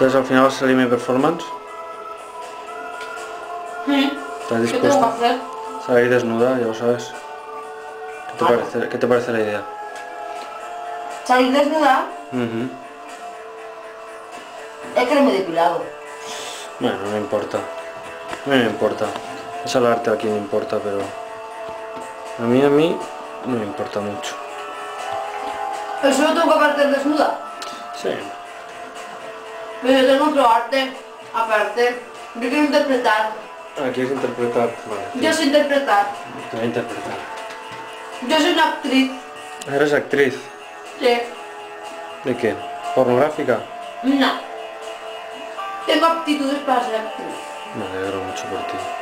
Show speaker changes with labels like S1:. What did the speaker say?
S1: Entonces al final va a salir mi performance. ¿Estás
S2: ¿Qué tengo que
S1: dispuesta?
S2: hacer?
S1: Salir desnuda, ya lo sabes. ¿Qué te parece la idea?
S2: ¿Salir desnuda?
S1: Ujú.
S2: Es que no me he depilado.
S1: Bueno, no me importa. No me importa. Es al arte a quien le importa, pero... A mí no me importa mucho.
S2: ¿Pero solo tengo que aparecer desnuda?
S1: Sí.
S2: Pero yo tengo otro arte, aparte. Yo quiero interpretar.
S1: Ah, ¿quieres interpretar? Vale.
S2: Yo sé interpretar.
S1: Te voy a interpretar.
S2: Yo soy una actriz.
S1: ¿Eres actriz?
S2: Sí.
S1: ¿De qué? ¿Pornográfica?
S2: No. Tengo aptitudes para ser actriz.
S1: Me alegro mucho por ti.